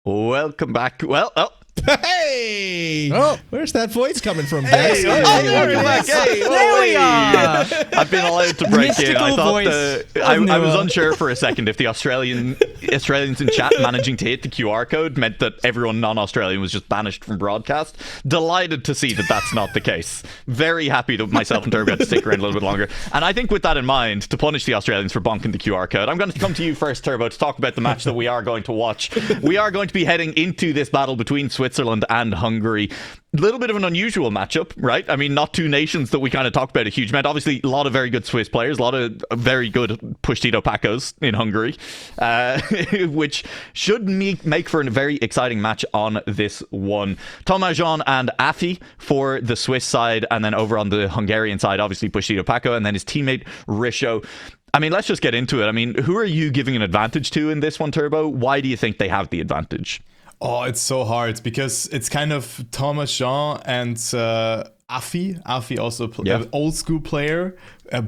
Welcome back. Well, oh. Hey! Oh. Where's that voice coming from, Hey, Dex? welcome back. Hey, There we are. I've been allowed to break in. I Mystical thought voice I of was Noah. unsure for a second if the Australians in chat managing to hit the QR code meant that everyone non-Australian was just banished from broadcast. Delighted to see that that's not the case. Very happy that myself and Turbo got to stick around a little bit longer. And I think with that in mind, to punish the Australians for bonking the QR code, I'm going to come to you first, Turbo, to talk about the match that we are going to watch. We are going to be heading into this battle between Switzerland and Hungary. A little bit of an unusual matchup, right? I mean, not two nations that we kind of talk about a huge amount. Obviously, a lot of very good Swiss players, a lot of very good Push-Tito Pacos in Hungary, which should make for a very exciting match on this one. Thomas Jean and Afi for the Swiss side, and then over on the Hungarian side, obviously Push-Tito Paco, and then his teammate Risho. I mean, let's just get into it. I mean, who are you giving an advantage to in this one, Turbo? Why do you think they have the advantage? Oh, it's so hard because it's kind of Thomas Jean and Afi. Afi also an old school player,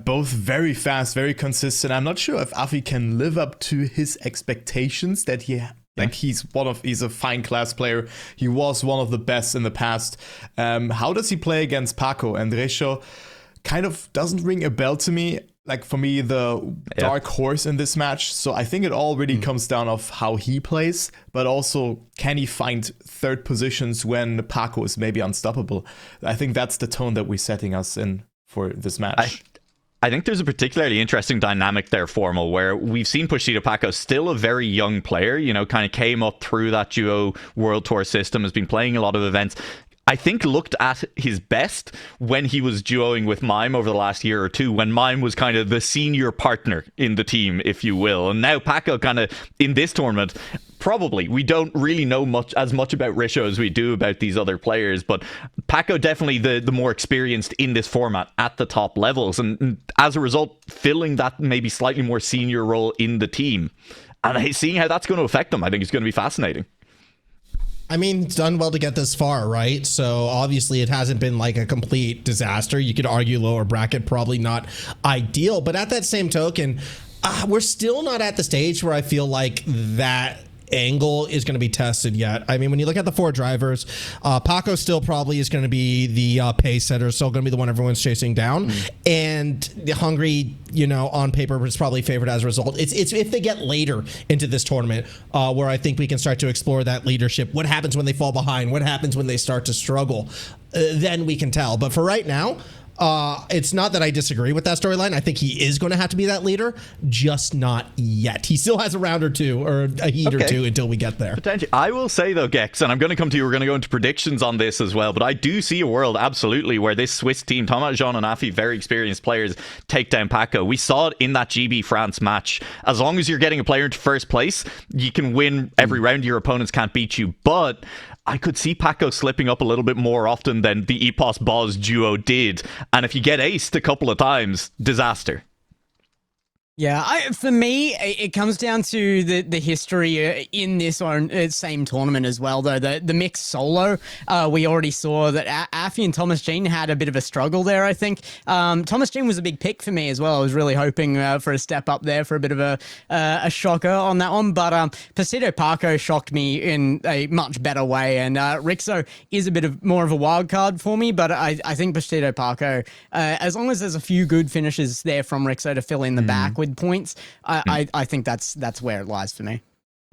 both very fast, very consistent. I'm not sure if Afi can live up to his expectations that he's a fine class player. He was one of the best in the past. How does he play against Paco and Resho? Kind of doesn't ring a bell to me. Like, for me, the dark horse in this match. So I think it all really comes down of how he plays, but also can he find third positions when Paco is maybe unstoppable? I think that's the tone that we're setting us in for this match. I think there's a particularly interesting dynamic there, Formal, where we've seen Push-Tito Paco, still a very young player, you know, kind of came up through that duo World Tour system, has been playing a lot of events. I think looked at his best when he was duoing with Mime over the last year or two, when Mime was kind of the senior partner in the team, if you will. And now Paco kind of, in this tournament, probably, we don't really know as much about Risho as we do about these other players, but Paco definitely the more experienced in this format at the top levels. And as a result, filling that maybe slightly more senior role in the team. And seeing how that's going to affect them, I think is going to be fascinating. I mean, it's done well to get this far, right? So obviously it hasn't been like a complete disaster. You could argue lower bracket, probably not ideal. But at that same token, we're still not at the stage where I feel like that angle is going to be tested yet. I mean, when you look at the four drivers, Paco still probably is going to be the pace setter, still going to be the one everyone's chasing down. And the Hungary, you know, on paper is probably favored as a result. It's if they get later into this tournament where I think we can start to explore that leadership. What happens when they fall behind? What happens when they start to struggle? Then we can tell. But for right now, it's not that I disagree with that storyline. I think he is going to have to be that leader, just not yet. He still has a round or two or a heat or two until we get there. Potentially. I will say though, Gex, and I'm going to come to you, we're going to go into predictions on this as well, but I do see a world absolutely where this Swiss team, Thomas Jean and Afi, very experienced players, take down Paco. We saw it in that GB France match. As long as you're getting a player into first place, you can win every round. Your opponents can't beat you, but I could see Paco slipping up a little bit more often than the Epos Boz duo did. And if you get aced a couple of times, disaster. Yeah, for me, it comes down to the history in this same tournament as well, though. The mixed solo, we already saw that Afi and Thomas Jean had a bit of a struggle there, I think. Thomas Jean was a big pick for me as well. I was really hoping for a step up there, for a bit of a shocker on that one. But Push-Tito Paco shocked me in a much better way. And Rixo is a bit of more of a wild card for me, but I think Push-Tito Paco, as long as there's a few good finishes there from Rixo to fill in the back with points, I think that's where it lies for me.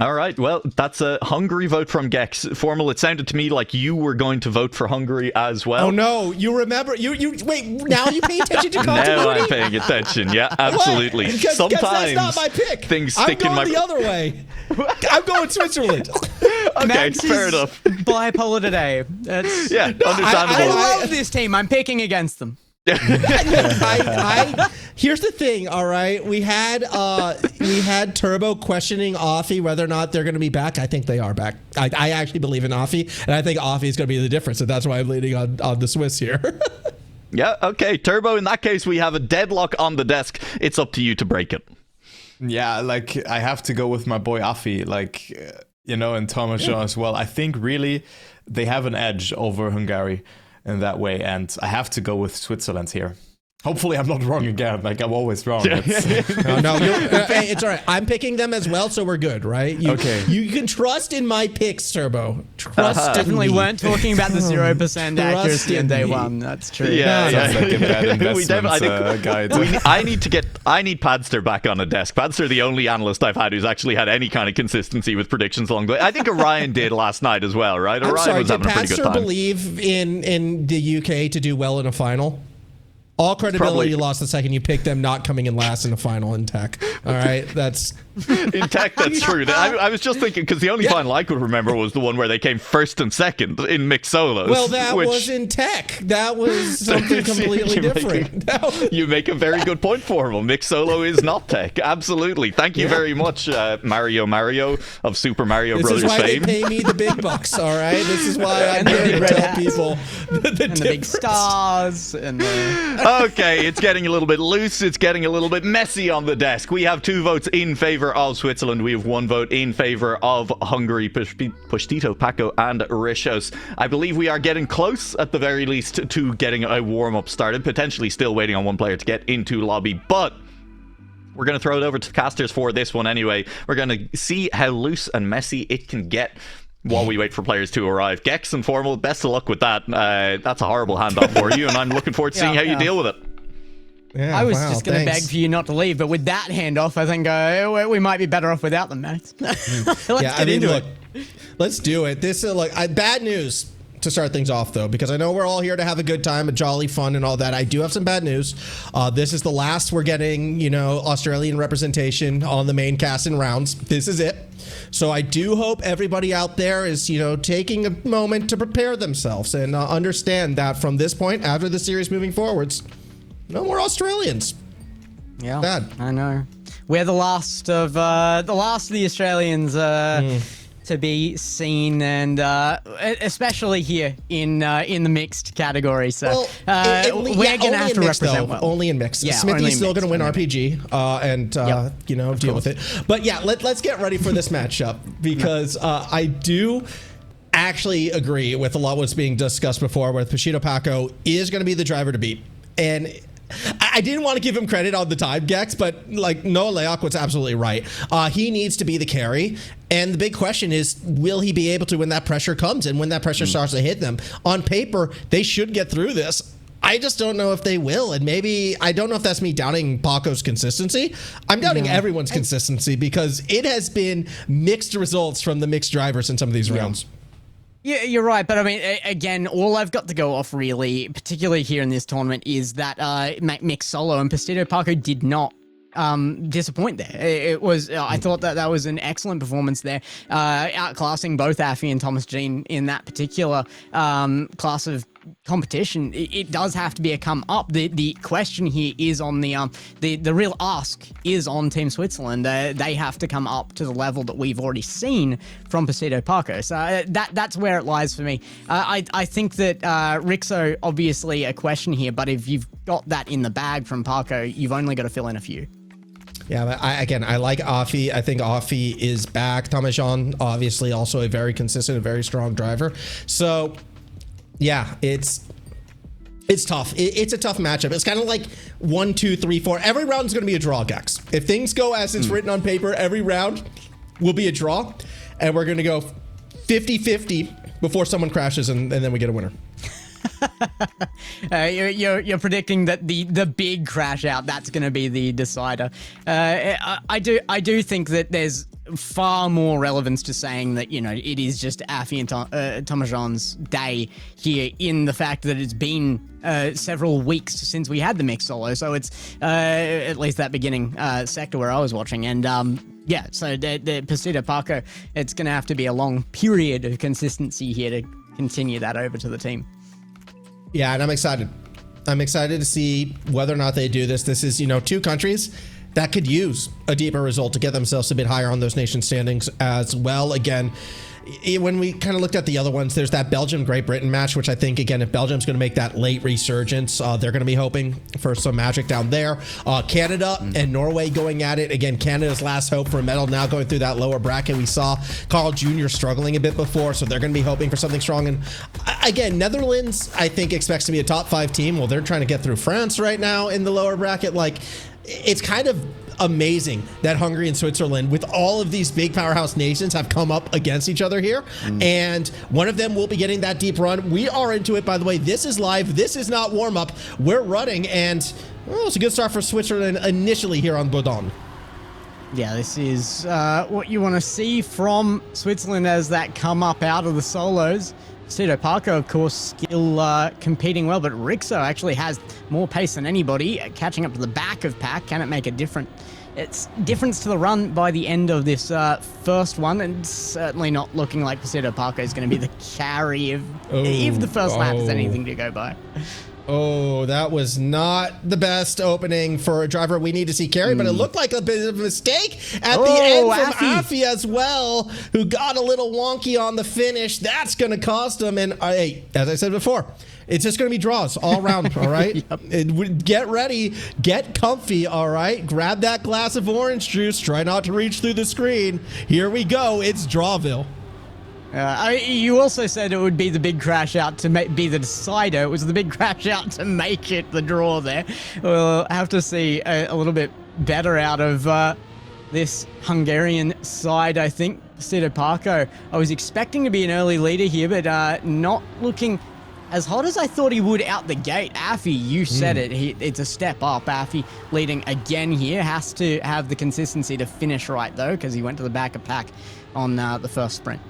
All right, well, that's a Hungary vote from Gex. Formal, it sounded to me like you were going to vote for Hungary as well. Oh no, you remember, you wait, now you pay attention to continuity? Now I'm paying attention, yeah, absolutely. Because Sometimes that's not my pick. Things stick in my... I'm going the other way. I'm going Switzerland. Okay, Max fair is enough. bipolar today. That's, Yeah, understandable. I love this team. I'm picking against them. Here's the thing, all right. We had Turbo questioning Afi whether or not they're going to be back. I think they are back. I actually believe in Afi, and I think Afi is going to be the difference, and that's why I'm leaning on the Swiss here. Yeah, okay, Turbo, in that case, we have a deadlock on the desk. It's up to you to break it. Yeah, like, I have to go with my boy Afi, like, you know, and Thomas Jean as well. I think really they have an edge over Hungary in that way, and I have to go with Switzerland here. Hopefully I'm not wrong again. Like I'm always wrong. No, hey, it's all right. I'm picking them as well, so we're good, right? Okay. You can trust in my picks, Turbo. Trust in Definitely me. weren't talking about the 0% accuracy in on day me. one. That's true. Sounds like a bad investment I guide. I need Padster back on a desk. Padster, the only analyst I've had who's actually had any kind of consistency with predictions along the way. I think Orion did last night as well, right? I'm Orion sorry, was did having a pretty good Pastor time. believe in the UK to do well in a final? All credibility Probably. lost the second you picked them not coming in last in the final in tech. All right, that's In tech, that's true. I was just thinking, because the only final I could remember was the one where they came first and second in mixed solos. well, that which was in tech. That was something completely different. you make a very good point for him. Mixed solo is not tech. Absolutely. Thank you very much, Mario of Super Mario This Brothers is why fame. they pay me the big bucks. All right, this is why I And the big can red tell hats. people the And the big difference. stars and the Okay, it's getting a little bit loose. It's getting a little bit messy on the desk. We have 2 votes in favor of Switzerland. We have 1 vote in favor of Hungary, Pushtito, Paco, and Rishos. I believe we are getting close, at the very least, to getting a warm-up started. Potentially still waiting on one player to get into lobby, but we're going to throw it over to the casters for this one anyway. We're going to see how loose and messy it can get while we wait for players to arrive. Gex and Formal, best of luck with that. That's a horrible handoff for you, and I'm looking forward to seeing how you deal with it. Yeah, I was wow, just going to thanks. beg for you not to leave, but with that handoff, I think we might be better off without them, Max. Let's get into it. Let's do it. This is bad news to start things off, though, because I know we're all here to have a good time, a jolly fun, and all that. I do have some bad news. This is the last we're getting, Australian representation on the main cast in rounds. This is it. So I do hope everybody out there is, taking a moment to prepare themselves and understand that from this point, after the series moving forwards, no more Australians. Yeah, Bad. I know. We're the last of the Australians to be seen, and especially here in the mixed category. So we're gonna have to represent well. Only in mixed. Yeah, only Smithy's in still mixed, going to win RPG and deal with it. But yeah, let's get ready for this matchup because I do actually agree with a lot of what's being discussed before, where Pushido Paco is going to be the driver to beat. And I didn't want to give him credit on the time, Gex, but Noah Leakwood's absolutely right. He needs to be the carry. And the big question is, will he be able to when that pressure comes and when that pressure starts to hit them? On paper, they should get through this. I just don't know if they will. And maybe, I don't know if that's me doubting Paco's consistency. I'm doubting everyone's consistency because it has been mixed results from the mixed drivers in some of these rounds. Yeah, you're right, but I mean, again, all I've got to go off really, particularly here in this tournament, is that mixed solo and Pastito Paco did not disappoint there. It was, I thought that was an excellent performance there, outclassing both Affy and Thomas Jean in that particular class of competition. It does have to be a come up. The question here is on the real ask is on Team Switzerland. They have to come up to the level that we've already seen from Pastito Paco. So that's where it lies for me. I think that Rixo, obviously a question here, but if you've got that in the bag from Paco, you've only got to fill in a few. Yeah, but I like Affy. I think Affy is back. Thomas Jean, obviously, also a very consistent, a very strong driver. So, yeah, it's tough. It's a tough matchup. It's kind of like 1, 2, 3, 4. Every round is going to be a draw, Gex. If things go as it's written on paper, every round will be a draw. And we're going to go 50-50 before someone crashes, and then we get a winner. You're predicting that the big crash out, that's going to be the decider. I do think that there's far more relevance to saying that, it is just Affy and Thomas Jean's day here, in the fact that it's been several weeks since we had the mixed solo. So it's at least that beginning sector where I was watching. And yeah, so the Pastito Paco, it's going to have to be a long period of consistency here to continue that over to the team. Yeah, and I'm excited. I'm excited to see whether or not they do this. This is, 2 countries that could use a deeper result to get themselves a bit higher on those nation standings as well. Again, when we kind of looked at the other ones, there's that Belgium-Great Britain match, which I think, again, if Belgium's going to make that late resurgence, they're going to be hoping for some magic down there. Canada and Norway going at it. Again, Canada's last hope for a medal now going through that lower bracket. We saw Carl Jr. struggling a bit before, so they're going to be hoping for something strong. And again, Netherlands, I think, expects to be a top 5 team. Well, they're trying to get through France right now in the lower bracket. Like, it's kind of amazing that Hungary and Switzerland, with all of these big powerhouse nations, have come up against each other here. And one of them will be getting that deep run. We are into it, by the way. This is live. This is not warm up. We're running, and well, it's a good start for Switzerland initially here on Bodon. Yeah, this is what you want to see from Switzerland as that come up out of the solos. Cito Parker, of course, still competing well, but Rixo actually has more pace than anybody, catching up to the back of pack. Can it make a difference to the run by the end of this first one? And certainly not looking like Cito Parker is going to be the carry if the first lap is anything to go by. Oh, that was not the best opening for a driver we need to see carry, but it looked like a bit of a mistake at the end from Afi as well, who got a little wonky on the finish. That's going to cost him. And hey, as I said before, it's just going to be draws all around, all right? Get ready. Get comfy, all right? Grab that glass of orange juice. Try not to reach through the screen. Here we go. It's Drawville. You also said it would be the big crash out to be the decider. It was the big crash out to make it the draw there. We'll have to see a little bit better out of this Hungarian side, I think. Cito Parko, I was expecting to be an early leader here, but not looking as hot as I thought he would out the gate. Afi, you said it. It's a step up. Afi leading again here. Has to have the consistency to finish right, though, because he went to the back of pack on the first sprint.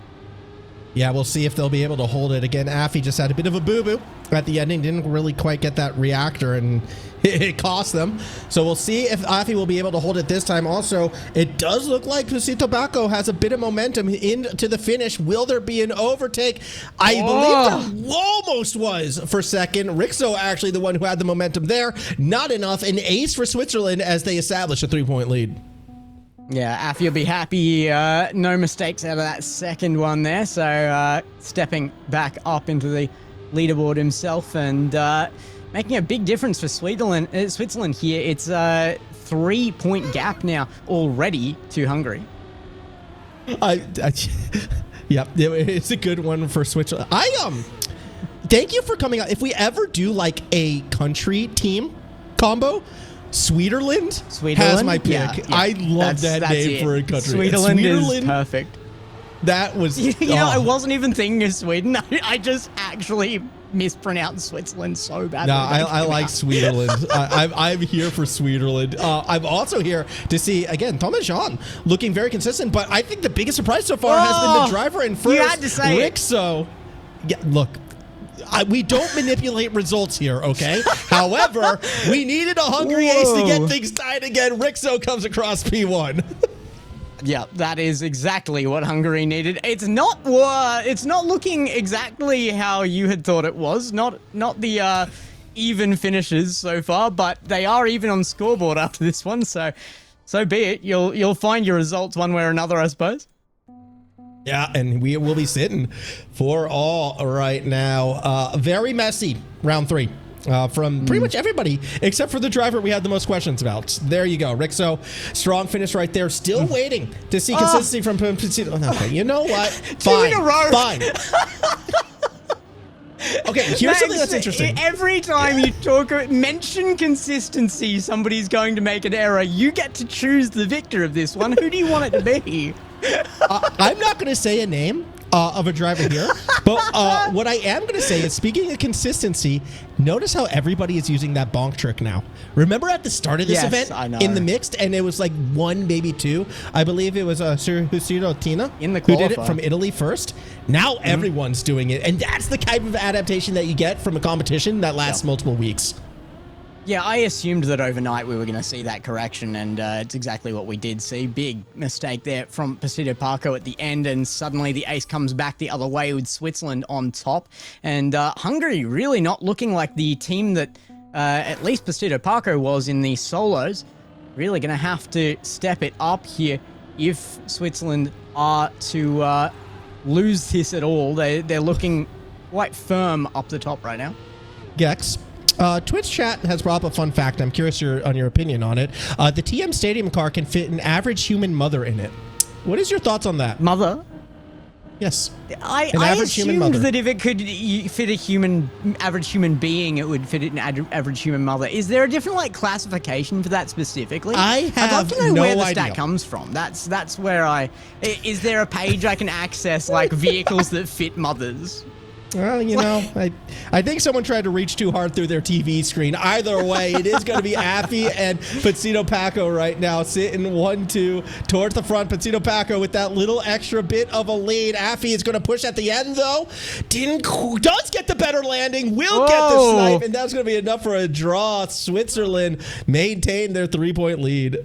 Yeah, we'll see if they'll be able to hold it. Again, Afi just had a bit of a boo-boo at the ending. Didn't really quite get that reactor, and it cost them. So we'll see if Afi will be able to hold it this time. Also, it does look like Cito Parko has a bit of momentum into the finish. Will there be an overtake? I believe there almost was for second. Rixo actually the one who had the momentum there. Not enough. An ace for Switzerland as they establish a 3-point lead. Yeah, Afi will be happy. No mistakes out of that second one there. So stepping back up into the leaderboard himself and making a big difference for Switzerland here. It's a 3-point gap now already to Hungary. Yep, it's a good one for Switzerland. Thank you for coming out. If we ever do like a country team combo, Sweeterland has my pick. Yeah. I love that name for a country. Sweeterland is perfect. That was... I wasn't even thinking of Sweden. I just actually mispronounced Switzerland so badly. No, I like Sweeterland. I'm here for Sweeterland. I'm also here to see, again, Thomas Jean looking very consistent, but I think the biggest surprise so far has been the driver in first. You had to say Rixo. Yeah, look. We don't manipulate results here, okay? However, we needed a Hungary ace to get things tied again. Rixo comes across P1. Yeah, that is exactly what Hungary needed. It's not looking exactly how you had thought it was. Not the even finishes so far, but they are even on scoreboard after this one. So be it. You'll find your results one way or another, I suppose. Yeah, and we will be sitting for all right now. Very messy round 3 from pretty much everybody except for the driver we had the most questions about. There you go, Rixo. Strong finish right there. Still waiting to see consistency from Pacino. Okay, you know what? Fine. 2 in a row. Fine. Okay, here's something that's interesting. Every time you mention consistency, somebody's going to make an error. You get to choose the victor of this one. Who do you want it to be? I'm not going to say a name of a driver here, but what I am going to say is, speaking of consistency, notice how everybody is using that bonk trick now. Remember at the start of this event in the mixed, and it was like 1, maybe 2. I believe it was Husiro Tina who did it from Italy first. Now everyone's doing it, and that's the type of adaptation that you get from a competition that lasts multiple weeks. Yeah, I assumed that overnight we were going to see that correction, and it's exactly what we did see. Big mistake there from Cito Parko at the end, and suddenly the ace comes back the other way with Switzerland on top. And Hungary really not looking like the team that at least Cito Parko was in the solos. Really going to have to step it up here if Switzerland are to lose this at all. They're looking quite firm up the top right now. Gex. Twitch chat has brought up a fun fact. I'm curious on your opinion on it. The TM Stadium car can fit an average human mother in it. What is your thoughts on that? Mother? Yes. I assumed that if it could fit a average human being, it would fit an average human mother. Is there a different classification for that specifically? I'd love to know where the idea. stat comes from. That's where is there a page I can access vehicles that fit mothers? Well, I think someone tried to reach too hard through their TV screen. Either way, it is going to be Affy and Pacino Paco right now sitting 1-2 towards the front. Pacino Paco with that little extra bit of a lead. Affy is going to push at the end, though. Does get the better landing. Will get the snipe, and that's going to be enough for a draw. Switzerland maintain their 3-point lead.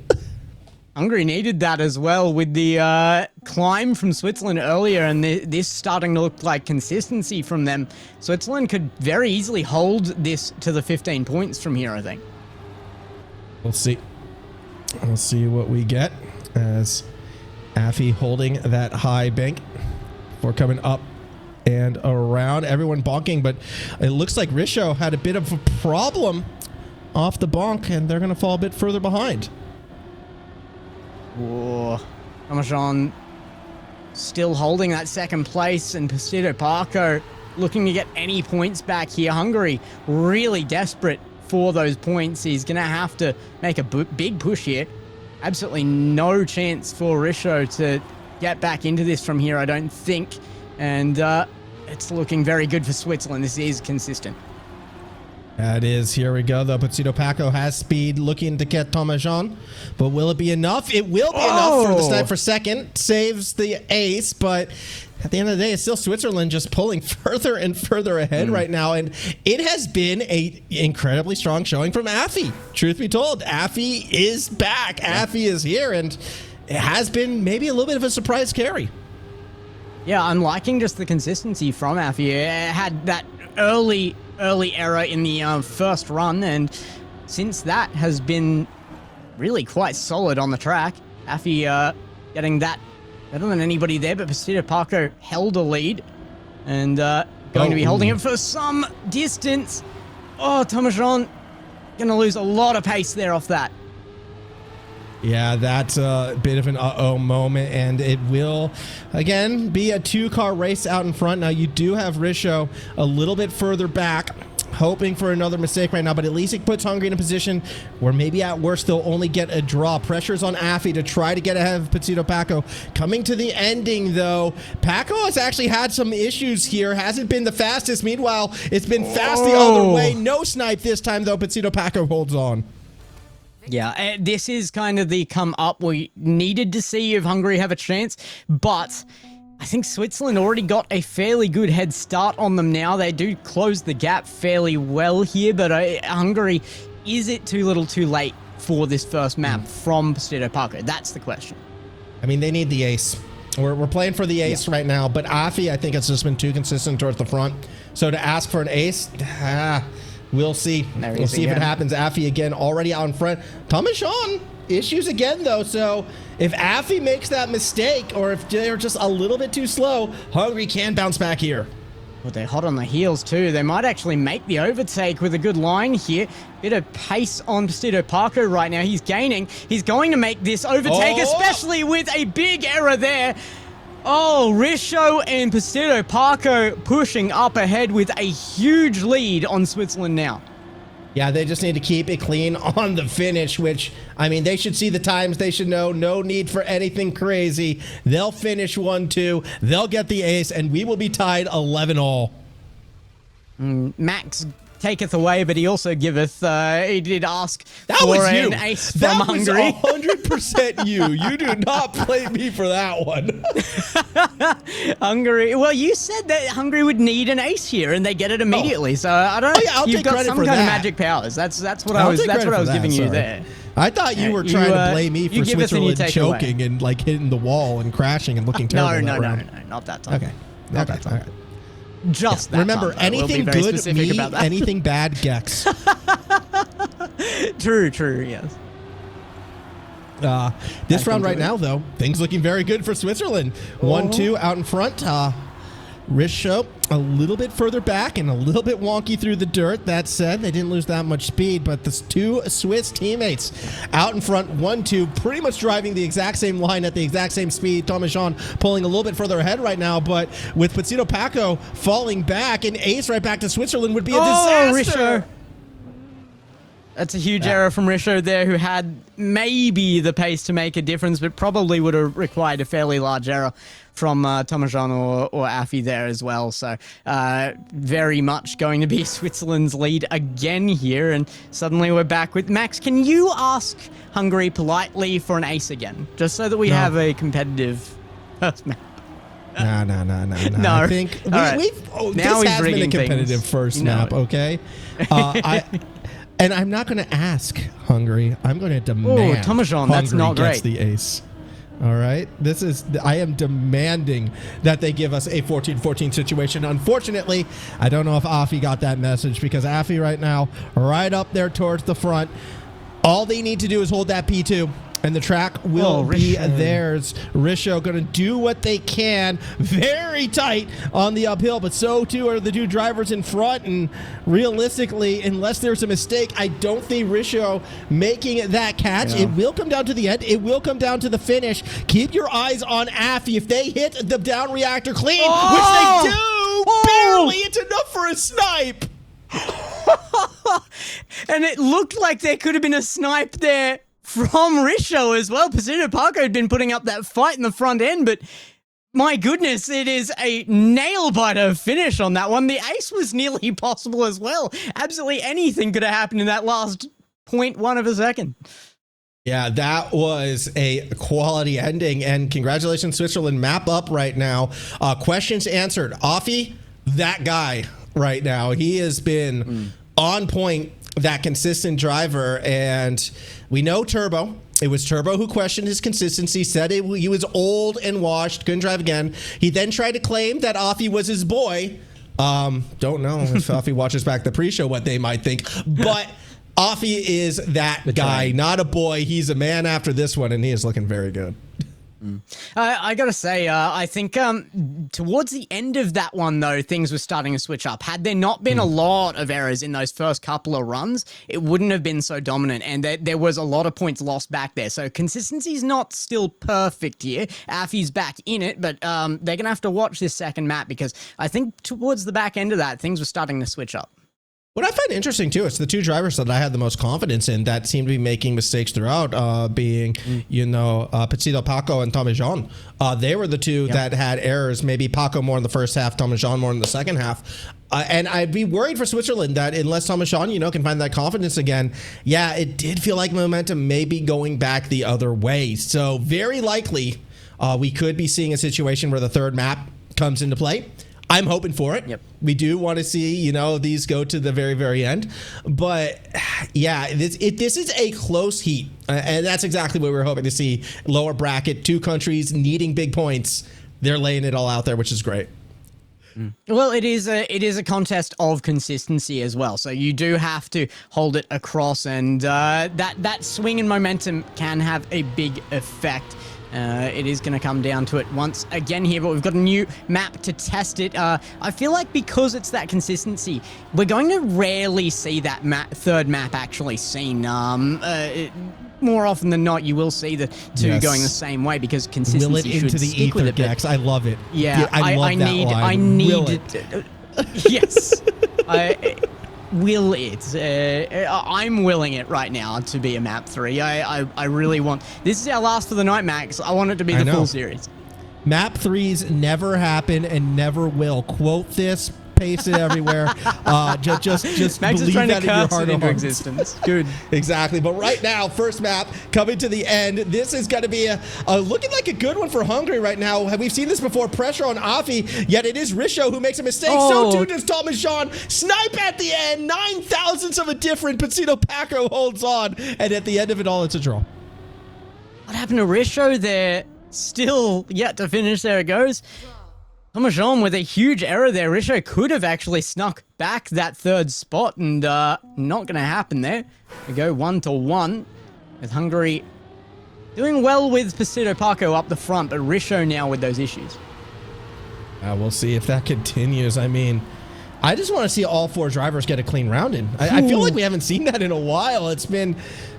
Hungary needed that as well with the climb from Switzerland earlier, and this starting to look like consistency from them. Switzerland could very easily hold this to the 15 points from here, I think. We'll see. We'll see what we get as Affy holding that high bank for coming up and around. Everyone bonking, but it looks like Risho had a bit of a problem off the bonk, and they're going to fall a bit further behind. Whoa. Parmesan still holding that second place, and Pacino Paco looking to get any points back here. Hungary really desperate for those points. He's going to have to make a big push here. Absolutely no chance for Risho to get back into this from here, I don't think. And it's looking very good for Switzerland. This is consistent. That is, here we go, though. Pacino Paco has speed, looking to get Thomas-Jean, but will it be enough? It will be enough for the snipe for second. Saves the ace, but at the end of the day, it's still Switzerland just pulling further and further ahead right now, and it has been a incredibly strong showing from Affy. Truth be told, Affy is back. Affy is here, and it has been maybe a little bit of a surprise carry. Yeah, I'm liking just the consistency from Affy. It had that early error in the first run, and since that has been really quite solid on the track. Affy getting that better than anybody there, but Pacino Paco held a lead and going to be holding it for some distance. Oh, Thomas-Jean going to lose a lot of pace there off that. Yeah, that's a bit of an uh-oh moment, and it will, again, be a two-car race out in front. Now, you do have Risho a little bit further back, hoping for another mistake right now, but at least it puts Hungary in a position where maybe at worst they'll only get a draw. Pressure's on Affy to try to get ahead of Pacino Paco. Coming to the ending, though, Paco has actually had some issues here. Hasn't been the fastest. Meanwhile, it's been fast the other way. No snipe this time, though. Pacino Paco holds on. Yeah, this is kind of the come up we needed to see if Hungary have a chance, but I think Switzerland already got a fairly good head start on them now. They do close the gap fairly well here, but Hungary, is it too little too late for this first map from Pacino Paco? That's the question. I mean, they need the ace. We're playing for the ace right now, but Affy, I think, has just been too consistent towards the front. So to ask for an ace, we'll see. We'll see if it happens. Affy again already out in front. Thomas-Jean issues again, though. So if Affy makes that mistake, or if they're just a little bit too slow, Hungary can bounce back here. Well, they're hot on the heels too. They might actually make the overtake with a good line here. Bit of pace on Pacino Paco right now. He's gaining. He's going to make this overtake, especially with a big error there. Oh, Risho and Pacino Paco pushing up ahead with a huge lead on Switzerland now. Yeah, they just need to keep it clean on the finish, which, I mean, they should see the times. They should know no need for anything crazy. They'll finish 1-2. They'll get the ace, and we will be tied 11-all. Max taketh away, but he also giveth. He did ask that for was you. An ace from Hungary. That was 100% you. You do not blame me for that one. Hungary. Well, you said that Hungary would need an ace here, and they get it immediately. So I don't. I'll You've take got credit some for kind of that. magic powers. That's what I was. That's what I was giving you there. I thought you were trying to blame me for Switzerland choking away. and like hitting the wall and crashing and looking terrible. No, not that time. Okay, not that time. Just that remember, time, anything we'll good, me, anything bad, Gex. True, yes. This round right now, though, things looking very good for Switzerland. 1-2 out in front. Risho a little bit further back and a little bit wonky through the dirt. That said, they didn't lose that much speed, but the two Swiss teammates out in front, 1-2, pretty much driving the exact same line at the exact same speed. Thomas Jean pulling a little bit further ahead right now, but with Pizzido Paco falling back, an ace right back to Switzerland would be a disaster. Risho. That's a huge error from Risho there, who had maybe the pace to make a difference, but probably would have required a fairly large error from Thomas Jean or Afi there as well. So very much going to be Switzerland's lead again here, and suddenly we're back with Max. Can you ask Hungary politely for an ace again, just so that we have a competitive first map? No. I think now this has been a competitive first map, okay? And I'm not going to ask Hungary. I'm going to demand Thomas Jean, that's not gets great. the ace. All right? I am demanding that they give us a 14-14 situation. Unfortunately, I don't know if Afi got that message, because Afi right now, right up there towards the front, all they need to do is hold that P2. And the track will be theirs. Risho going to do what they can. Very tight on the uphill, but so too are the two drivers in front. And realistically, unless there's a mistake, I don't think Risho making that catch. Yeah. It will come down to the end. It will come down to the finish. Keep your eyes on Afi. If they hit the down reactor clean, which they do, barely, it's enough for a snipe. And it looked like there could have been a snipe there from Risho as well. Pizzido Paco had been putting up that fight in the front end, but my goodness, it is a nail-biter finish on that one. The ace was nearly possible as well. Absolutely anything could have happened in that last 0.1 of a second. Yeah, that was a quality ending, and congratulations, Switzerland. Map up right now. Questions answered. Afi, that guy right now. He has been on point, that consistent driver, and we know Turbo. It was Turbo who questioned his consistency, said he was old and washed, couldn't drive again. He then tried to claim that Afi was his boy. Don't know if Afi watches back the pre-show what they might think, but Afi is that guy, not a boy. He's a man after this one, and he is looking very good. I gotta say, I think towards the end of that one, though, things were starting to switch up. Had there not been a lot of errors in those first couple of runs, it wouldn't have been so dominant, and there was a lot of points lost back there. So consistency's not still perfect here. Afi's back in it, but they're gonna have to watch this second map, because I think towards the back end of that, things were starting to switch up. What I find interesting, too, is the two drivers that I had the most confidence in that seem to be making mistakes throughout, being, Pizzido Paco and Thomas Jean. They were the two that had errors, maybe Paco more in the first half, Thomas Jean more in the second half. And I'd be worried for Switzerland that unless Thomas Jean, can find that confidence again, it did feel like momentum may be going back the other way. So very likely we could be seeing a situation where the third map comes into play. I'm hoping for it. Yep. We do want to see, these go to the very, very end. But this is a close heat. And that's exactly what we were hoping to see. Lower bracket, two countries needing big points. They're laying it all out there, which is great. Well, it is a contest of consistency as well. So you do have to hold it across, and that swing in momentum can have a big effect. It is going to come down to it once again here, but we've got a new map to test it. I feel like because it's that consistency, we're going to rarely see that third map actually seen. More often than not, you will see the two going the same way, because consistency Will it should into the stick ether, with it. Gex. I love it. Yeah, I love that line. I need Will it. Yes. Will it? I'm willing it right now to be a map 3. I really want... This is our last for the night, Max. I want it to be the full series. Map 3s never happen and never will. Quote this, paste it everywhere. Just Max believe is trying that to in your curse heart it of into hearts. existence. Good. Exactly. But right now, first map coming to the end. This is going to be looking like a good one for Hungary right now. We've seen this before. Pressure on Afi, yet it is Risho who makes a mistake. So too does Thomas Jean. Snipe at the end. 9 thousandths of a difference. Pizzido Paco holds on. And at the end of it all, it's a draw. What happened to Risho there? Still yet to finish. There it goes. Thomas Jean with a huge error there. Risho could have actually snuck back that third spot, and not going to happen there. We go 1-1 with Hungary Doing well with Pasito Paco up the front, but Risho now with those issues. We'll see if that continues. I mean, I just want to see all 4 drivers get a clean round in. I feel like we haven't seen that in a while. It's been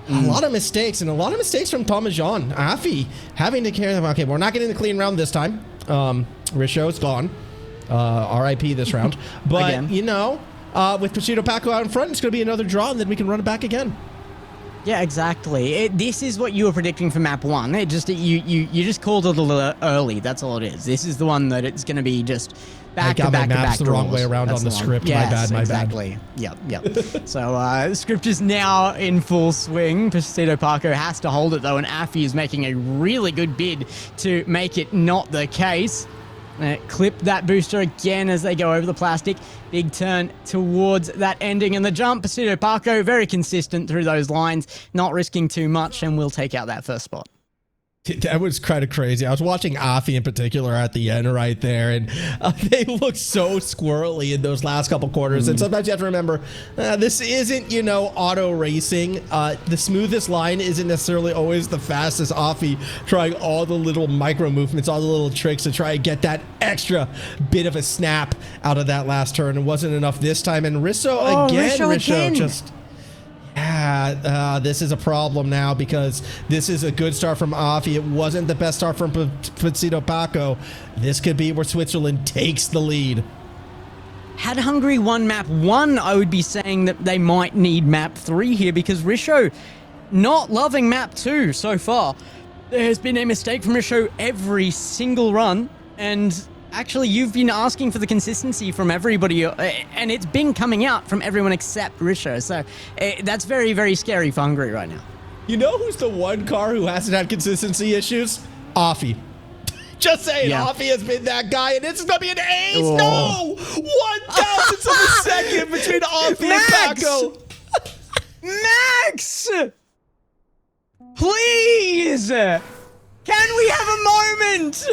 a lot of mistakes, and a lot of mistakes from Thomas Jean. Afi having to carry them. Okay, we're not getting the clean round this time. Risho's gone. RIP this round. But, Again. you know, with Pasito Paco out in front, it's going to be another draw, and then we can run it back again. Yeah, exactly. This is what you were predicting for map 1. You just called it a little early. That's all it is. This is the one that it's going to be just back to back to back. the wrong way around That's on the script. Yes, My bad. Exactly. Yep. So the script is now in full swing. Pasito Paco has to hold it though, and Afi is making a really good bid to make it not the case. Clip that booster again as they go over the plastic. Big turn towards that ending and the jump. Pasito Paco very consistent through those lines, not risking too much, and will take out that first spot. That was kind of crazy. I was watching Afi in particular at the end right there, and they look so squirrely in those last couple quarters. And sometimes you have to remember, this isn't, you know, auto racing. The smoothest line isn't necessarily always the fastest. Afi trying all the little micro movements, all the little tricks to try and get that extra bit of a snap out of that last turn. It wasn't enough this time. And Risho again. Just... this is a problem now because this is a good start from Afi. It wasn't the best start from Pasito Paco. This could be where Switzerland takes the lead. Had Hungary won map 1, I would be saying that they might need map 3 here because Risho not loving map 2 so far. There has been a mistake from Risho every single run, and actually you've been asking for the consistency from everybody, and it's been coming out from everyone except Risho. So that's very, very scary for Hungary right now. You know who's the one car who hasn't had consistency issues? Afi. Just saying, Yeah. Afi has been that guy, and this is going to be an ace. Oh. No! 1,000ths of a second between Afi and Max! Paco. Max! Please! Can we have a moment?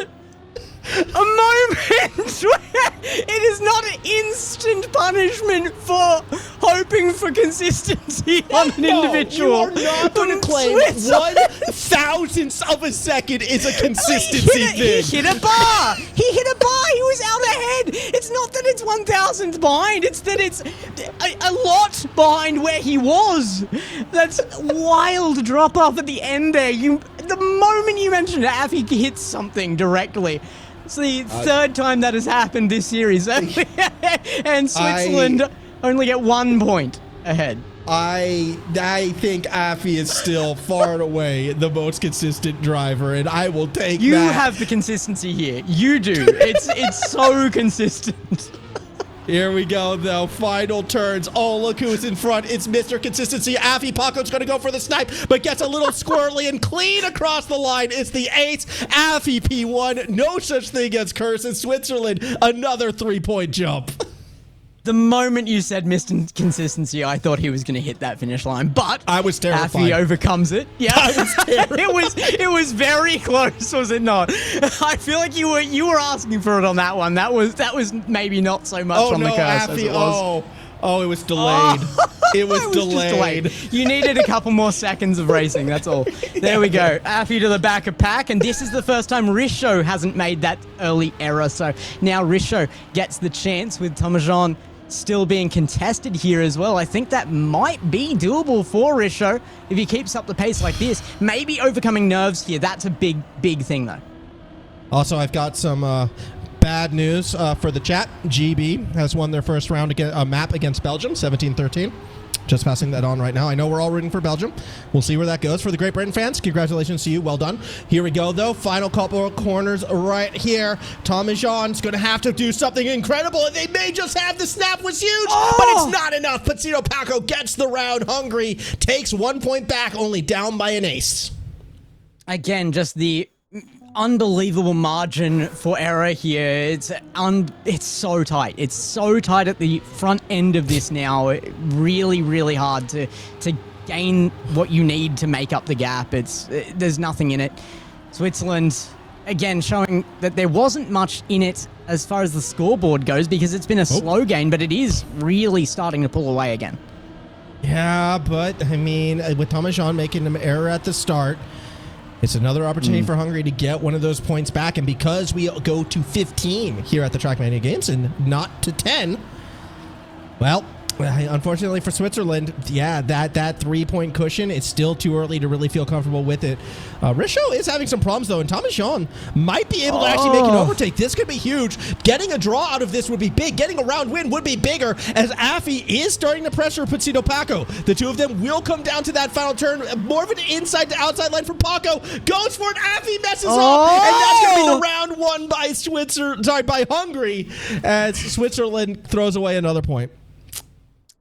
A moment where it is not an instant punishment for hoping for consistency on an individual. You are not going to claim 1,000ths of a second is a consistency thing. He hit a bar. He hit a bar. He was out ahead. It's not that it's 1,000th behind. It's that it's a lot behind where he was. That's wild drop off at the end there. The moment you mentioned it, Afi hits something directly. It's the third time that has happened this series. And Switzerland only get 1 point ahead. I think Afi is still far and away the most consistent driver, and I will take You that. have the consistency here. You do. It's so consistent. Here we go, though. Final turns. Oh, look who's in front. It's Mr. Consistency. Afi Paco's going to go for the snipe, but gets a little squirrely and clean across the line. It's the ace. Afi P1. No such thing as curse in Switzerland. Another 3-point jump. The moment you said Mr. Consistency, I thought he was going to hit that finish line, but I was terrified. Afi overcomes it. Yeah, I was terrified. it was very close, was it not? I feel like you were asking for it on that one. That was maybe not so much on the curse as Afi. it was. Oh, it was delayed. It was It was just delayed. You needed a couple more seconds of racing, that's all. There we go. Afi to the back of pack, and this is the first time Risho hasn't made that early error. So now Risho gets the chance with Tomajan still being contested here as well. I think that might be doable for Risho if he keeps up the pace like this. Maybe overcoming nerves here. That's a big, big thing, though. Also, I've got some bad news for the chat. GB has won their first round map against Belgium, 17-13. Just passing that on right now. I know we're all rooting for Belgium. We'll see where that goes. For the Great Britain fans, congratulations to you. Well done. Here we go, though. Final couple of corners right here. Thomas Jean's going to have to do something incredible, and they may just have the snap was huge, but it's not enough. Pasito Paco gets the round. Hungary takes 1 point back, only down by an ace. Again, just the unbelievable margin for error here. It's so tight. It's so tight at the front end of this now. Really, really hard to gain what you need to make up the gap. There's nothing in it. Switzerland, again, showing that there wasn't much in it as far as the scoreboard goes because it's been a slow gain, but it is really starting to pull away again. Yeah, but, I mean, with Thomas Jean making an error at the start, It's another opportunity for Hungary to get one of those points back. And because we go to 15 here at the Trackmania Games and not to 10, well, unfortunately for Switzerland, yeah, that 3-point cushion, it's still too early to really feel comfortable with it. Risho is having some problems, though, and Thomas Jean might be able to actually make an overtake. This could be huge. Getting a draw out of this would be big. Getting a round win would be bigger, as Afi is starting to pressure Putsito Paco. The two of them will come down to that final turn. More of an inside to outside line for Paco. Goes for it. Afi messes up, and that's going to be the round won by Hungary, as Switzerland throws away another point.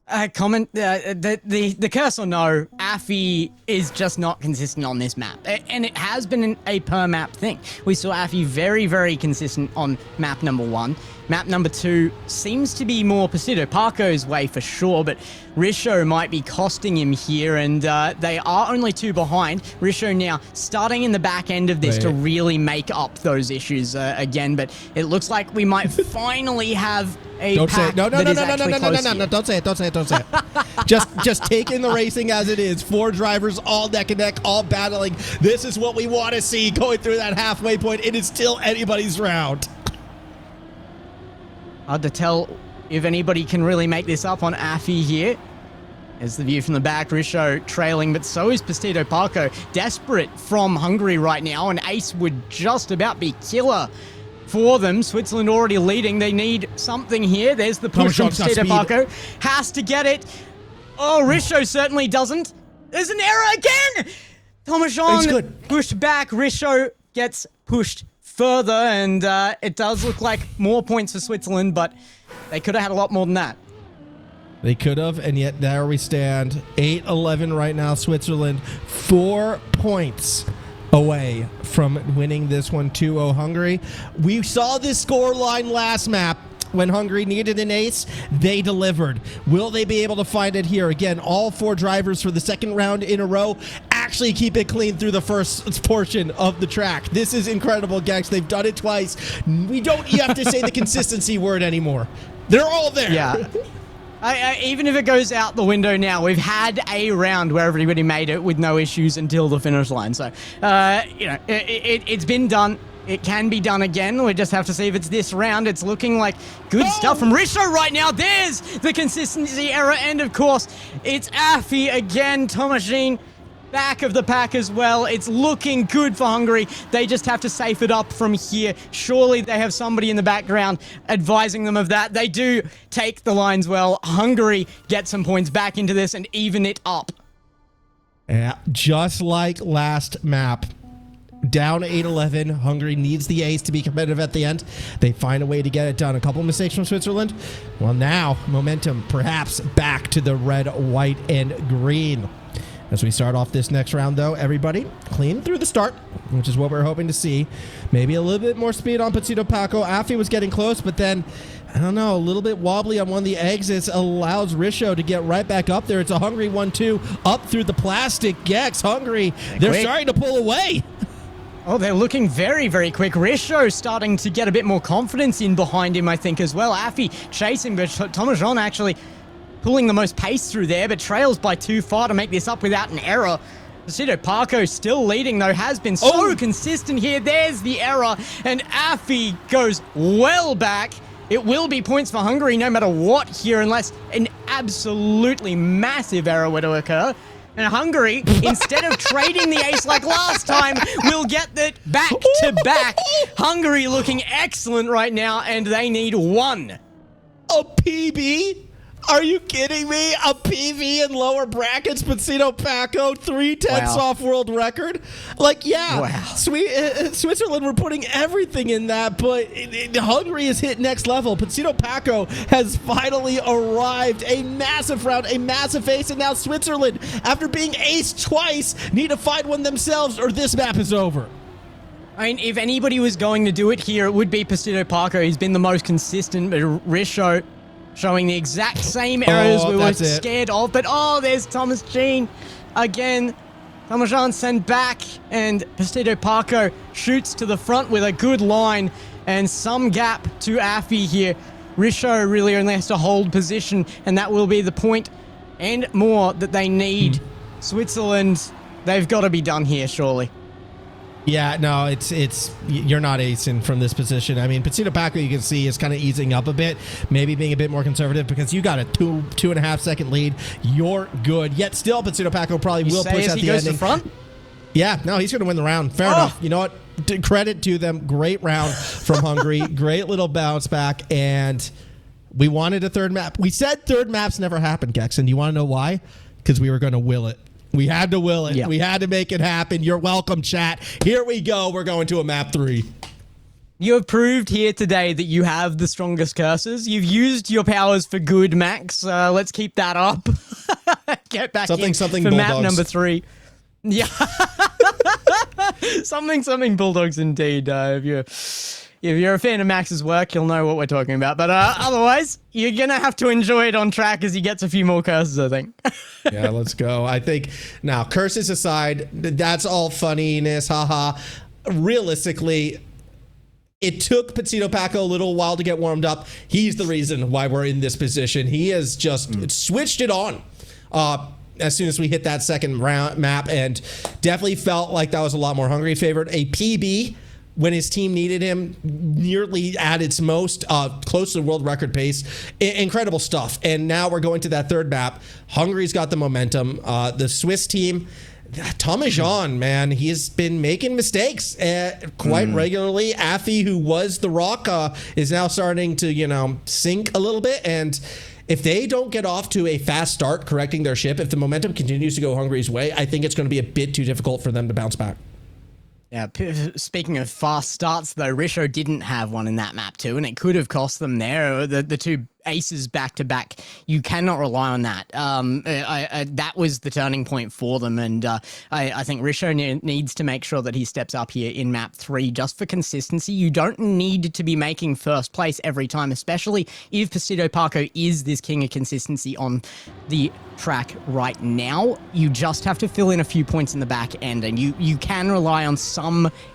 The curse or no, Afi is just not consistent on this map. And it has been a per map thing. We saw Afi very, very consistent on map number 1. Map number 2 seems to be more Putsito Paco's way for sure, but Risho might be costing him here, and they are only 2 behind. Risho now starting in the back end of this to really make up those issues again, but it looks like we might finally have a Don't say pack it. No, that is actually close no. here. Don't say it. Just take in the racing as it is. 4 drivers, all neck and neck, all battling. This is what we want to see going through that halfway point. It is still anybody's round. Hard to tell if anybody can really make this up on Afi here. As the view from the back, Risho trailing, but so is Putsito Paco. Desperate from Hungary right now, and Ace would just about be killer for them. Switzerland already leading. They need something here. There's the push from Putsito Paco. Has to get it. Oh, Risho certainly doesn't. There's an error again! Thomas Jean pushed back. Risho gets pushed further, and it does look like more points for Switzerland, but they could have had a lot more than that. They could have, and yet there we stand. 8-11 right now, Switzerland. 4 points away from winning this one, 2-0 Hungary. We saw this score line last map. When Hungary needed an ace, they delivered. Will they be able to find it here? Again, all 4 drivers for the second round in a row actually keep it clean through the first portion of the track. This is incredible, Gex. They've done it twice. We don't have to say the consistency word anymore. They're all there. Yeah. Even if it goes out the window now, we've had a round where everybody made it with no issues until the finish line. So, it's been done. It can be done again. We just have to see if it's this round. It's looking like good stuff from Risho right now. There's the consistency error. And, of course, it's Afi again. Thomas Jean back of the pack as well. It's looking good for Hungary. They just have to safe it up from here. Surely they have somebody in the background advising them of that. They do take the lines well. Hungary get some points back into this and even it up. Yeah, just like last map. Down 8-11. Hungary needs the ace to be competitive at the end. They find a way to get it done. A couple mistakes from Switzerland. Well, now momentum perhaps back to the red, white, and green. As we start off this next round, though, everybody clean through the start, which is what we're hoping to see. Maybe a little bit more speed on Putsito Paco. Afi was getting close, but then, I don't know, a little bit wobbly on one of the exits allows Risho to get right back up there. It's a Hungary 1-2 up through the plastic. Gex, Hungary, they're starting to pull away. Oh, they're looking very, very quick. Risho starting to get a bit more confidence in behind him, I think, as well. Afi chasing, but Thomas Jean actually pulling the most pace through there, but trails by 2 far to make this up without an error. Putsito Paco still leading, though, has been so consistent here. There's the error, and Afi goes well back. It will be points for Hungary no matter what here, unless an absolutely massive error were to occur. And Hungary, instead of trading the ace like last time, will get it back to back. Hungary looking excellent right now, and they need 1. A PB? Are you kidding me? A PV in lower brackets, Putsito Paco, 3/10 off world record? Like, yeah, Switzerland were putting everything in that, but Hungary has hit next level. Putsito Paco has finally arrived. A massive round, a massive ace, and now Switzerland, after being aced twice, need to find one themselves or this map is over. I mean, if anybody was going to do it here, it would be Putsito Paco. He's been the most consistent, but Risho showing the exact same errors we were scared of. But, there's Thomas Jean again. Thomas Jean sent back, and Putsito Paco shoots to the front with a good line and some gap to Afi here. Risho really only has to hold position, and that will be the point and more that they need. Switzerland, they've got to be done here, surely. Yeah, no, it's you're not acing from this position. I mean, Potato Paco, you can see, is kind of easing up a bit, maybe being a bit more conservative because you got a 2.5 second lead. You're good. Yet still, Potato Paco probably will push at the ending. To front? Yeah, no, he's going to win the round. Fair enough. You know what? Credit to them. Great round from Hungary. Great little bounce back. And we wanted a third map. We said third maps never happened, Gex. And you want to know why? Because we were going to will it. We had to will it. Yep. We had to make it happen. You're welcome, chat. Here we go. We're going to a map 3. You have proved here today that you have the strongest curses. You've used your powers for good, Max. Let's keep that up. Get back in for Bulldogs. map number 3. Yeah. something Bulldogs indeed. If you're a fan of Max's work, you'll know what we're talking about. But otherwise, you're going to have to enjoy it on track as he gets a few more curses, I think. Yeah, let's go. I think, now, curses aside, that's all funniness, haha. Realistically, it took Potato Paco a little while to get warmed up. He's the reason why we're in this position. He has just switched it on as soon as we hit that second round map, and definitely felt like that was a lot more Hungary favored. A PB when his team needed him, nearly at its most, close to the world record pace. Incredible stuff. And now we're going to that third map. Hungary's got the momentum. The Swiss team, Thomas Jean, man, he's been making mistakes quite regularly. Affy, who was the rock, is now starting to, sink a little bit. And if they don't get off to a fast start correcting their ship, if the momentum continues to go Hungary's way, I think it's going to be a bit too difficult for them to bounce back. Yeah, speaking of fast starts, though, Risho didn't have one in that map too, and it could have cost them there. The two aces back to back, you cannot rely on that. That was the turning point for them, and I think Risho needs to make sure that he steps up here in map 3 just for consistency. You don't need to be making first place every time, especially if Potato Paco is this king of consistency on the track right now. You just have to fill in a few points in the back end, and you can rely on some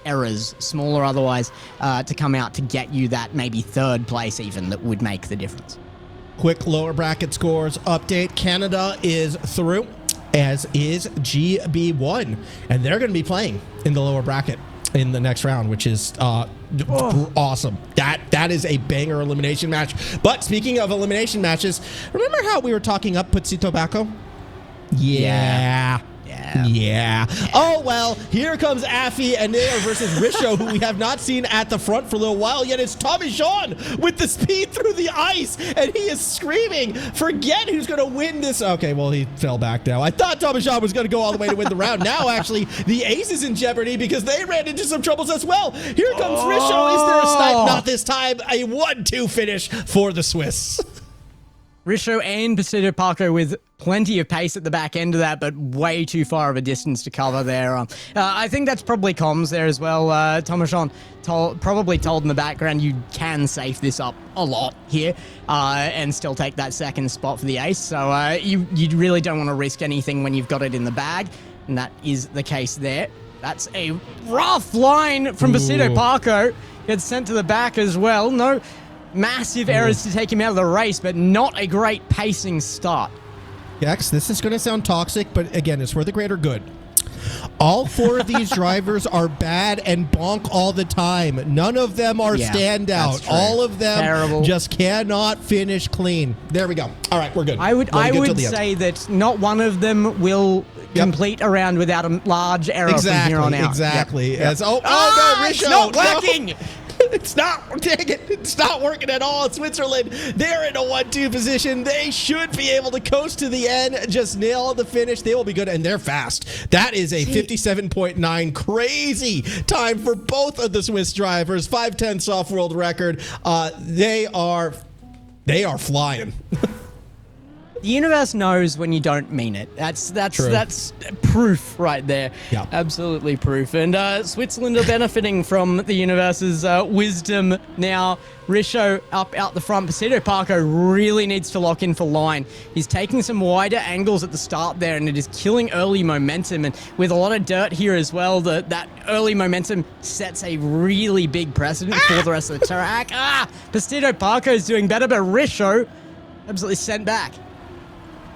errors, small or otherwise, to come out to get you that maybe third place even that would make the difference. Quick lower bracket scores update. Canada is through, as is GB1, and they're going to be playing in the lower bracket in the next round, which is awesome. That is a banger elimination match. But speaking of elimination matches, remember how we were talking up Potato Paco? Yeah. Oh, well, here comes Affy, and they are versus Risho, who we have not seen at the front for a little while, yet it's Tommy Jean with the speed through the ice, and he is screaming, forget who's going to win this. Okay, well, he fell back now. I thought Tommy Jean was going to go all the way to win the round. Now, actually, the ace is in jeopardy because they ran into some troubles as well. Here comes Risho. Is there a snipe? Not this time. A 1-2 finish for the Swiss. Risho and Potato Paco with plenty of pace at the back end of that, but way too far of a distance to cover there. I think that's probably comms there as well. Tomashon probably told in the background you can safe this up a lot here and still take that second spot for the ace. So you really don't want to risk anything when you've got it in the bag, and that is the case there. That's a rough line from Potato Paco. Gets sent to the back as well. No massive errors to take him out of the race, but not a great pacing start. Gex, this is going to sound toxic, but again, it's for the greater good. All 4 of these drivers are bad and bonk all the time. None of them are standout. All of them just cannot finish clean. There we go. All right, we're good. I would say that not one of them will complete a round without a large error from here on out. Exactly. Yep. No, Risho. It's not working. No. It's not, dang it, it's not working at all. Switzerland, they're in a 1-2 position. They should be able to coast to the end, just nail the finish. They will be good, and they're fast. That is a 57.9 crazy time for both of the Swiss drivers. 5/10 off world record. They are flying. The universe knows when you don't mean it. That's proof right there. Yeah. Absolutely proof. And Switzerland are benefiting from the universe's wisdom now. Risho up out the front. Potato Paco really needs to lock in for line. He's taking some wider angles at the start there, and it is killing early momentum. And with a lot of dirt here as well, that early momentum sets a really big precedent for the rest of the track. Potato Paco is doing better, but Risho absolutely sent back.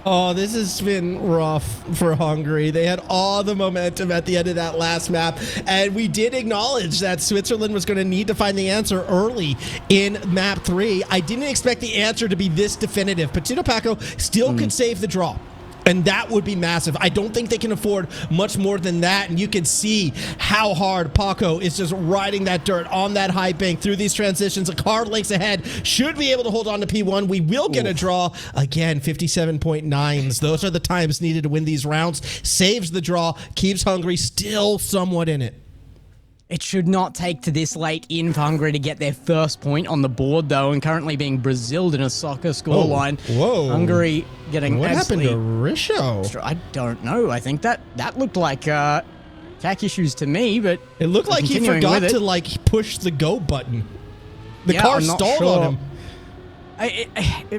Oh, this has been rough for Hungary. They had all the momentum at the end of that last map, and we did acknowledge that Switzerland was going to need to find the answer early in map 3. I didn't expect the answer to be this definitive. Petito Paco still could save the draw. And that would be massive. I don't think they can afford much more than that. And you can see how hard Paco is just riding that dirt on that high bank through these transitions. A car lengths ahead should be able to hold on to P1. We will get a draw. Again, 57.9s. Those are the times needed to win these rounds. Saves the draw, keeps Hungary still somewhat in it. It should not take to this late in for Hungary to get their first point on the board, though, and currently being Braziled in a soccer scoreline. Whoa. Hungary getting What happened to absolutely... Risho? I don't know. I think that looked like tech issues to me, but It looked like he continuing forgot with it. to like push the go button. The Yeah, car I'm not stalled sure. on him.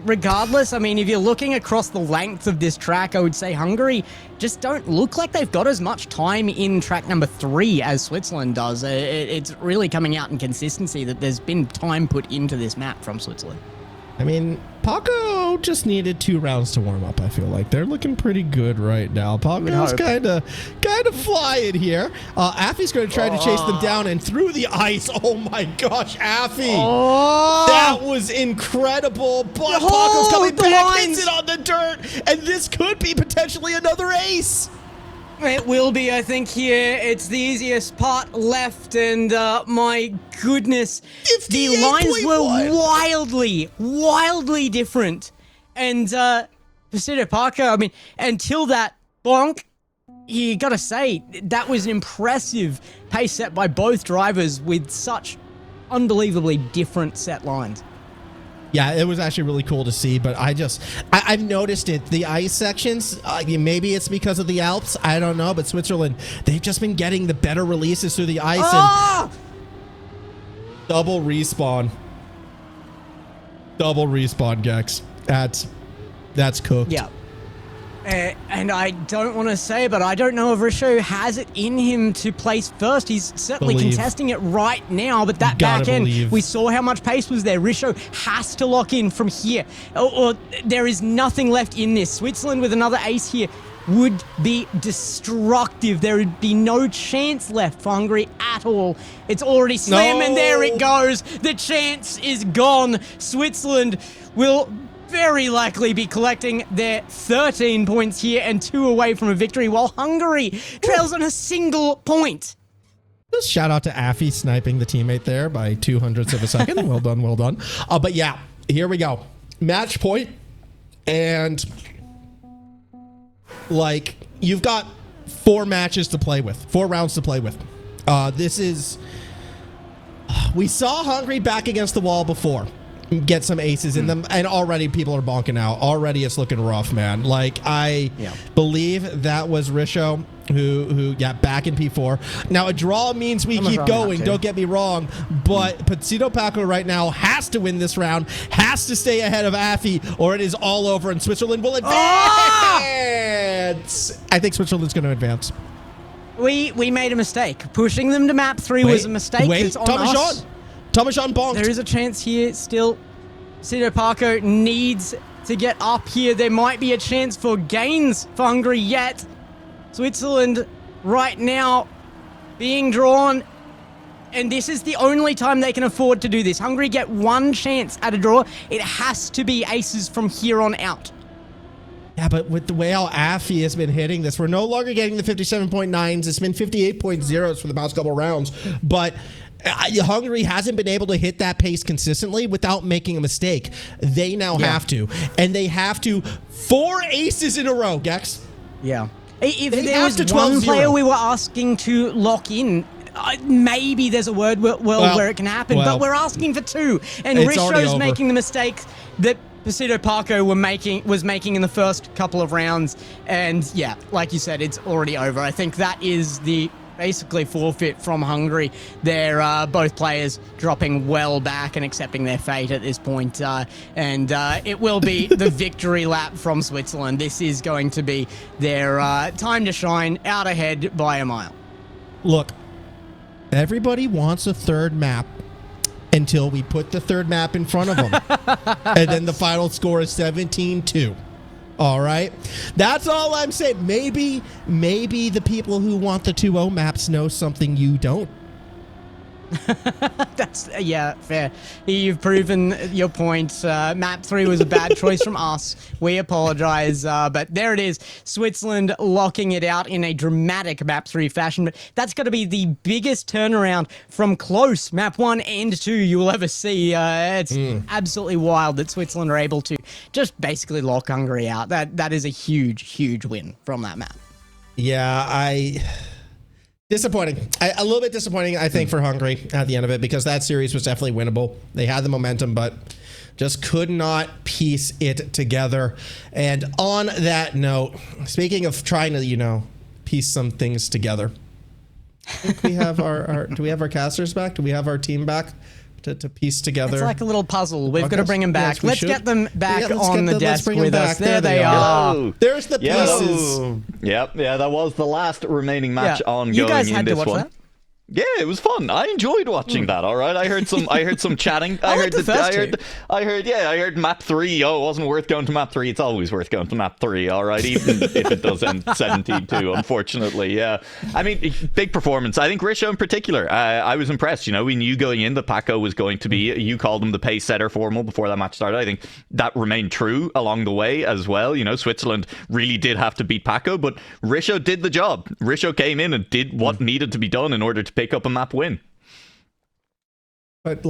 Regardless, I mean, if you're looking across the length of this track, I would say Hungary just don't look like they've got as much time in track number 3 as Switzerland does. It's really coming out in consistency that there's been time put into this map from Switzerland. I mean, Paco just needed 2 rounds to warm up, I feel like. They're looking pretty good right now. Paco's hope. kind of flying here. Affy's going to try to chase them down and through the ice. Oh my gosh, Affy. Oh! That was incredible. But Oh, Paco's coming the back, lines. hits it on the dirt, and this could be potentially another ace. It will be, I think, here. It's the easiest part left, and my goodness, the lines were 58.1. wildly different. And Petito Paco, I mean, until that bonk, you gotta say, that was an impressive pace set by both drivers with such unbelievably different set lines. Yeah, it was actually really cool to see, but I've noticed it. The ice sections, maybe it's because of the Alps, I don't know, but Switzerland, they've just been getting the better releases through the ice and double respawn. Double respawn, Gex. That's cooked. Yeah. And I don't want to say, but I don't know if Risho has it in him to place first. He's certainly Believe. contesting it right now, but that Gotta back end, believe. we saw how much pace was there. Risho has to lock in from here, or there is nothing left in this. Switzerland with another ace here would be destructive. There would be no chance left for Hungary at all. It's already slam, and there it goes. The chance is gone. Switzerland will very likely be collecting their 13 points here and 2 away from a victory, while Hungary trails on a single point. Just shout out to Affy sniping the teammate there by 0.02 of a second. Well done, well done. But yeah, here we go. Match point, and like you've got 4 matches to play with, 4 rounds to play with. We saw Hungary back against the wall before. Get some aces in them, and already people are bonking out. Already it's looking rough, man. Like, I believe that was Risho who got back in P4. Now, a draw means we keep going, don't get me wrong, but Petito Paco right now has to win this round, has to stay ahead of Affy, or it is all over, and Switzerland will advance. I think Switzerland's going to advance. We made a mistake. Pushing them to map 3 was a mistake. It's on us. Thomas Jean bonked. There is a chance here still. Petito Paco needs to get up here. There might be a chance for gains for Hungary yet. Switzerland right now being drawn, and this is the only time they can afford to do this. Hungary get 1 chance at a draw. It has to be aces from here on out. Yeah, but with the way how Affy has been hitting this, we're no longer getting the 57.9s. It's been 58.0s for the past couple rounds, but Hungary hasn't been able to hit that pace consistently without making a mistake. They now have to. And they have to 4 aces in a row, Gex. Yeah. If They there have was to one 12-0. player we were asking to lock in, maybe there's a world where it can happen, but we're asking for 2. And It's already Risho's over. making the mistake that Petito Paco was making in the first couple of rounds. And yeah, like you said, it's already over. I think that is the basically forfeit from Hungary. They're both players dropping well back and accepting their fate at this point. And it will be the victory lap from Switzerland. This is going to be their time to shine, out ahead by a mile. Look, everybody wants a third map until we put the third map in front of them. And then the final score is 17-2. All right. That's all I'm saying. Maybe the people who want the 2-0 maps know something you don't. That's yeah, fair. You've proven your point. Map 3 was a bad choice from us. We apologize, but there it is. Switzerland locking it out in a dramatic Map 3 fashion. But that's got to be the biggest turnaround from close Map 1 and 2 you will ever see. It's absolutely wild that Switzerland are able to just basically lock Hungary out. That is a huge win from that map. Yeah, disappointing. A little bit disappointing, I think, for Hungary at the end of it, because that series was definitely winnable. They had the momentum, but just could not piece it together. And on that note, speaking of trying to, piece some things together, I think we have do we have our casters back? Do we have our team back to piece together? It's like a little puzzle. We've got to bring them back. Yes, we let's should. get them back Yeah, on the desk with us. There they are. Yo. There's the pieces. Yep, that was the last remaining match ongoing You guys in had this to watch one. that? Yeah, it was fun. I enjoyed watching that. All right, I heard some chatting. I heard map 3. Oh, it wasn't worth going to map 3. It's always worth going to map 3. All right, even if it does end 17-2. Unfortunately, yeah. I mean, big performance. I think Risho in particular. I was impressed. We knew going in that Paco was going to be. You called him the pace setter formal before that match started. I think that remained true along the way as well. Switzerland really did have to beat Paco, but Risho did the job. Risho came in and did what needed to be done in order to pick up a map win. But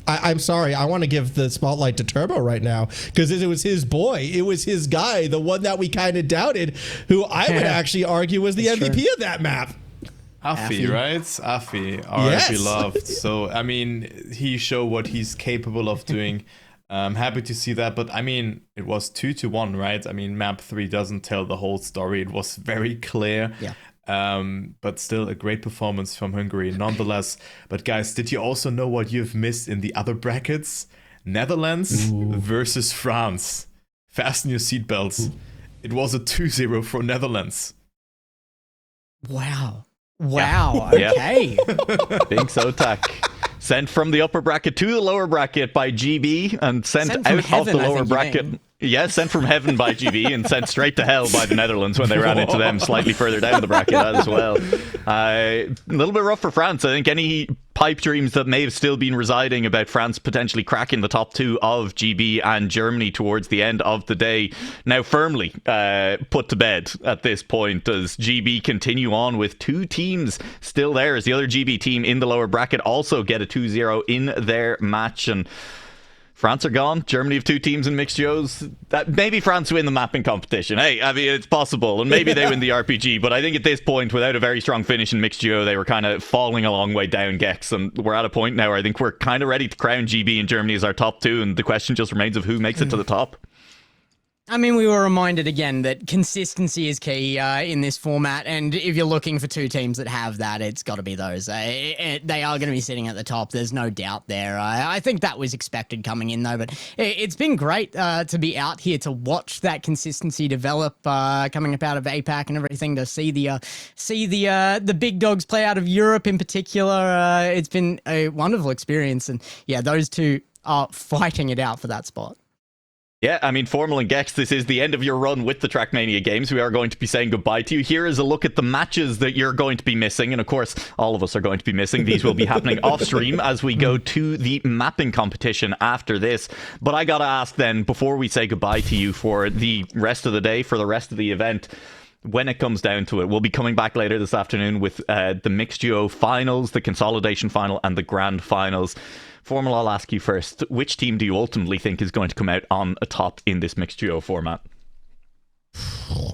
I'm sorry, I want to give the spotlight to Turbo right now, because it was his boy, it was his guy, the one that we kind of doubted, who I would actually argue was the MVP of that map. Afi, right? Afi, Yes. beloved. So, I mean, he showed what he's capable of doing. I'm happy to see that, but I mean, it was 2-1, right? I mean, map 3 doesn't tell the whole story. It was very clear. Yeah. But still a great performance from Hungary nonetheless. But guys, did you also know what you've missed in the other brackets? Netherlands versus France. Fasten your seatbelts. It was a 2-0 for Netherlands. Wow. Yeah. Okay. Big Zotac. Sent from the upper bracket to the lower bracket by GB and sent Sent out from of the heaven, I lower think you bracket. mean. Yeah, sent from heaven by GB and sent straight to hell by the Netherlands when they ran into them slightly further down the bracket as well. A little bit rough for France. I think any pipe dreams that may have still been residing about France potentially cracking the top 2 of GB and Germany towards the end of the day now firmly put to bed at this point, as GB continue on with 2 teams still there, as the other GB team in the lower bracket also get a 2-0 in their match. And France are gone. Germany have 2 teams in mixed duos. Maybe France win the mapping competition. Hey, I mean, it's possible. And maybe they win the RPG. But I think at this point, without a very strong finish in mixed duo, they were kind of falling a long way down, Gex. And we're at a point now where I think we're kind of ready to crown GB and Germany as our top 2. And the question just remains of who makes it to the top. I mean, we were reminded again that consistency is key in this format, and if you're looking for 2 teams that have that, it's got to be those. They are going to be sitting at the top. There's no doubt there. I think that was expected coming in, though, but it's been great to be out here to watch that consistency develop coming up out of APAC and everything, to see the big dogs play out of Europe in particular. It's been a wonderful experience, and yeah, those 2 are fighting it out for that spot. Yeah, I mean, Formal and Gex, this is the end of your run with the Trackmania games. We are going to be saying goodbye to you. Here is a look at the matches that you're going to be missing. And of course, all of us are going to be missing. These will be happening off stream as we go to the mapping competition after this. But I got to ask then, before we say goodbye to you for the rest of the day, for the rest of the event, when it comes down to it, we'll be coming back later this afternoon with the mixed duo finals, the consolidation final, and the grand finals. Formal, I'll ask you first. Which team do you ultimately think is going to come out on top in this mixed duo format?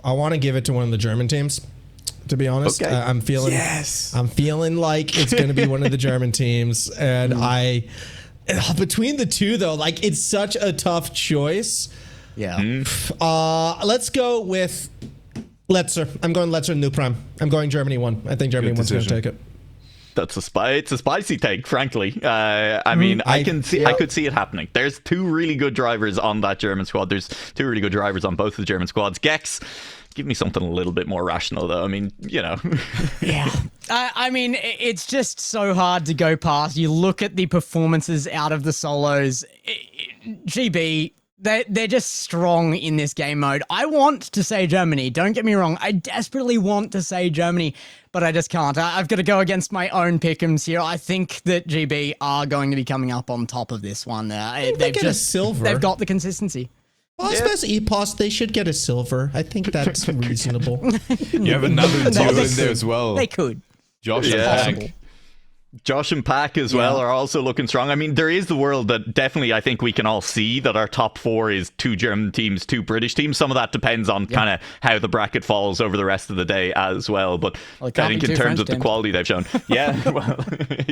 I want to give it to one of the German teams, to be honest. Okay. I'm feeling like it's going to be one of the German teams. And between the 2, though, it's such a tough choice. Yeah. Let's go with Letzer. I'm going Letzer New Prime. I'm going Germany 1. I think Germany 1's going to take it. That's it's a spicy take, frankly. I mean, I could see it happening. There's 2 really good drivers on that German squad. There's 2 really good drivers on both of the German squads. Gex, give me something a little bit more rational, though. I mean, Yeah. I mean, it's just so hard to go past. You look at the performances out of the solos. GB, They're just strong in this game mode. I want to say Germany. Don't get me wrong. I desperately want to say Germany, but I just can't. I've got to go against my own pick'ems here. I think that GB are going to be coming up on top of this one. They get a silver. They've got the consistency. Well, I suppose EPOS, they should get a silver. I think that's reasonable. You have another duo in there as well. They could. Josh and Pack. Josh and Pack as well are also looking strong. I mean, there is the world that definitely I think we can all see that our top 4 is 2 German teams, 2 British teams. Some of that depends on kind of how the bracket falls over the rest of the day as well. But I think in terms of the quality they've shown. Yeah, well,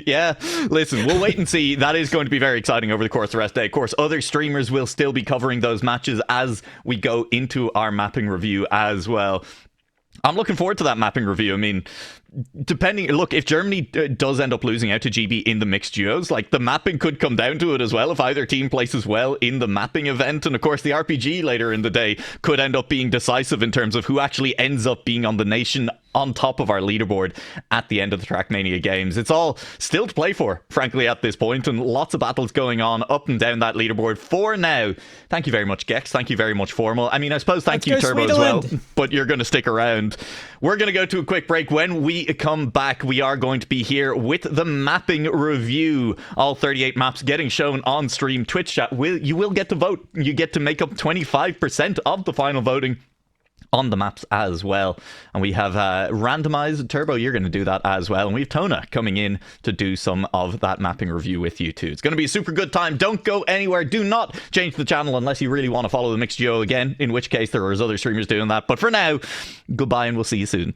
yeah. Listen, we'll wait and see. That is going to be very exciting over the course of the rest of the day. Of course, other streamers will still be covering those matches as we go into our mapping review as well. I'm looking forward to that mapping review. I mean, look, if Germany does end up losing out to GB in the mixed duos, like the mapping could come down to it as well if either team places well in the mapping event. And of course, the RPG later in the day could end up being decisive in terms of who actually ends up being on the nation on top of our leaderboard at the end of the Trackmania games. It's all still to play for, frankly, at this point, and lots of battles going on up and down that leaderboard for now. Thank you very much, Gex. Thank you very much, Formal. I mean, I suppose thank you, Turbo, as well, but you're going to stick around. We're going to go to a quick break. When we come back, we are going to be here with the mapping review. All 38 maps getting shown on stream. Twitch chat, you will get to vote. You get to make up 25% of the final voting on the maps as well. And we have randomized. Turbo, you're going to do that as well. And we have Tona coming in to do some of that mapping review with you too. It's going to be a super good time. Don't go anywhere. Do not change the channel unless you really want to follow the Mixed Duo again, in which case there is other streamers doing that. But for now, goodbye and we'll see you soon.